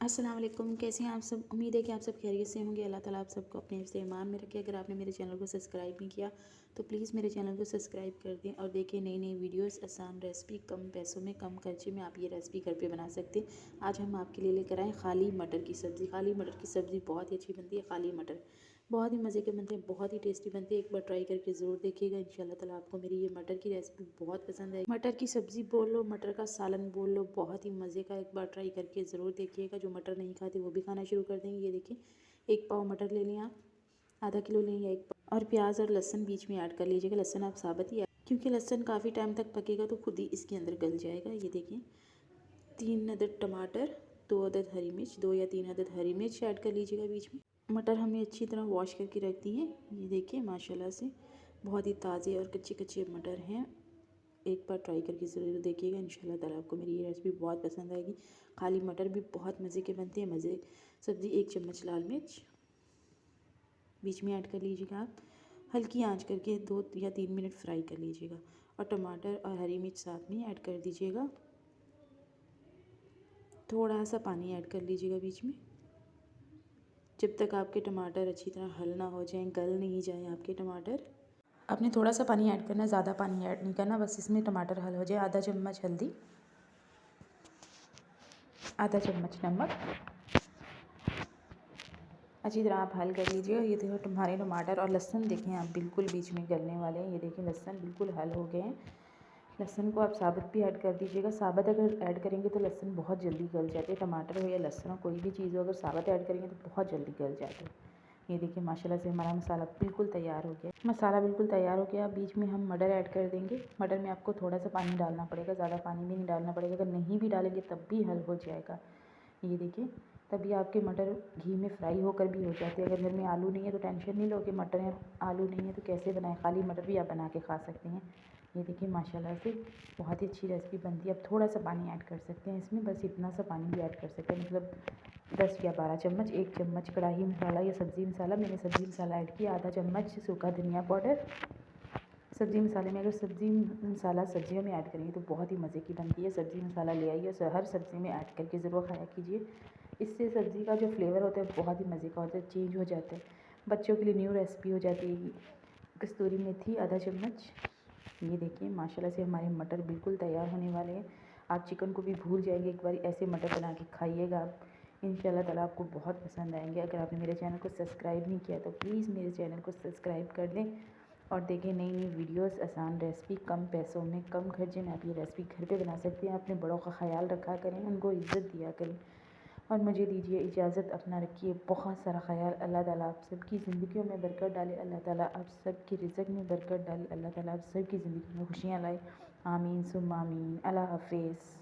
अस्सलाम वालेकुम। कैसे हैं आप सब? उम्मीद है कि आप सब खैरियत से होंगे। अल्लाह ताला आप सबको अपने हिफ्ज़ ईमान में रखे। अगर आपने मेरे चैनल को सब्सक्राइब नहीं किया तो प्लीज़ मेरे चैनल को सब्सक्राइब कर दें और देखें नई नई वीडियोस, आसान रेसिपी, कम पैसों में कम खर्चे में आप ये रेसिपी घर पे बना सकते हैं। आज हम आपके लिए लेकर आए खाली मटर की सब्ज़ी। खाली मटर की सब्ज़ी बहुत ही अच्छी बनती है। खाली मटर बहुत ही मज़े के बनते हैं, बहुत ही टेस्टी बनते हैं। एक बार ट्राई करके ज़रूर देखिएगा। इंशाल्लाह ताला आपको मेरी ये मटर की रेसिपी बहुत पसंद है। मटर की सब्ज़ी बोल लो, मटर का सालन बोल लो, बहुत ही मज़े का। एक बार ट्राई करके ज़रूर देखिएगा। जो मटर नहीं खाते वो भी खाना शुरू कर देंगे। ये देखिए, 1 पाव मटर ले लें आप, आधा किलो लें या 1 पाव। और प्याज और लहसुन बीच में ऐड कर लीजिएगा। लहसुन आप साबुत ही, क्योंकि लहसुन काफ़ी टाइम तक पकेगा तो खुद ही इसके अंदर गल जाएगा। ये देखिए, 3 अदद टमाटर, 2 अदद हरी मिर्च, 2 या 3 अदद हरी मिर्च ऐड कर लीजिएगा बीच में। मटर हमने अच्छी तरह वॉश करके रख दी है। ये देखिए माशाल्लाह से बहुत ही ताज़े और कच्चे कच्चे मटर हैं। एक बार ट्राई करके ज़रूर देखिएगा। इंशाल्लाह ताला आपको मेरी ये रेसिपी बहुत पसंद आएगी। खाली मटर भी बहुत मज़े के बनते हैं। मज़े सब्ज़ी 1 चम्मच लाल मिर्च बीच में ऐड कर लीजिएगा आप। हल्की आंच करके 2 या 3 मिनट फ्राई कर लीजिएगा और टमाटर और हरी मिर्च साथ में ऐड कर दीजिएगा। थोड़ा सा पानी ऐड कर लीजिएगा बीच में, जब तक आपके टमाटर अच्छी तरह हल ना हो जाएं, गल नहीं जाए आपके टमाटर। आपने थोड़ा सा पानी ऐड करना है, ज़्यादा पानी ऐड नहीं करना, बस इसमें टमाटर हल हो जाए। आधा चम्मच हल्दी, आधा चम्मच नमक, अच्छी तरह आप हल कर लीजिए। ये देखो तुम्हारे टमाटर और लहसुन देखें आप बिल्कुल बीच में गलने वाले हैं। ये देखें लहसुन बिल्कुल हल हो गए हैं। लहसुन को आप साबुत भी ऐड कर दीजिएगा। साबुत अगर ऐड करेंगे तो लहसुन बहुत जल्दी गल जाते हैं। टमाटर हो या लहसुन हो, कोई भी चीज़ हो, अगर साबुत ऐड करेंगे तो बहुत जल्दी गल जाते हैं। ये देखिए माशाल्लाह से हमारा मसाला बिल्कुल तैयार हो गया। मसाला बिल्कुल तैयार हो गया। बीच में हम मटर ऐड कर देंगे। मटर में आपको थोड़ा सा पानी डालना पड़ेगा, ज़्यादा पानी भी नहीं डालना पड़ेगा। अगर नहीं भी डालेंगे तब भी हल हो जाएगा। ये देखिए, तभी आपके मटर घी में फ्राई होकर भी हो जाते हैं। अगर घर में आलू नहीं है तो टेंशन नहीं लो कि मटर या आलू नहीं है तो कैसे बनाएं। खाली मटर भी आप बना के खा सकते हैं। ये देखिए माशाल्लाह से बहुत ही अच्छी रेसिपी बनती है। अब थोड़ा सा पानी ऐड कर सकते हैं इसमें, बस इतना सा पानी भी ऐड कर सकते हैं, मतलब 10 या 12 चम्मच। 1 चम्मच कढ़ाई मसाला या सब्ज़ी मसाला, मैंने सब्ज़ी मसाला ऐड किया। आधा चम्मच सूखा धनिया पाउडर। सब्ज़ी मसाले में, अगर सब्ज़ी मसाला सब्ज़ियों में ऐड करेंगे तो बहुत ही मज़े की बनती है। सब्ज़ी मसाला ले आइए और हर सब्ज़ी में ऐड करके ज़रूर खाया कीजिए। इससे सब्ज़ी का जो फ्लेवर होता है बहुत ही मज़े का होता है, चेंज हो जाता है। बच्चों के लिए न्यू रेसिपी हो जाती है। कस्तूरी मेथी आधा चम्मच। ये देखिए माशाल्लाह से हमारे मटर बिल्कुल तैयार होने वाले हैं। आप चिकन को भी भूल जाएंगे। एक बार ऐसे मटर बना के खाइएगा आप, इंशाल्लाह ताला आपको बहुत पसंद आएंगे। अगर आपने मेरे चैनल को सब्सक्राइब नहीं किया तो प्लीज़ मेरे चैनल को सब्सक्राइब कर लें और देखें नई नई वीडियोस, आसान रेसिपी, कम पैसों में कम खर्चे में आप ये रेसिपी घर पे बना सकते हैं। अपने बड़ों का ख्याल रखा करें, उनको इज़्ज़त दिया करें और मुझे दीजिए इजाज़त। अपना रखिए बहुत सारा ख्याल। अल्लाह ताला आप सबकी ज़िंदगियों में बरकत डाले। अल्लाह ताला आप सबकी रिज़्क़ में बरकत डाले। अल्लाह ताला आप सबकी ज़िंदगी में खुशियाँ लाए। आमीन सुम्मा आमीन। अल्लाह हाफ़िज़।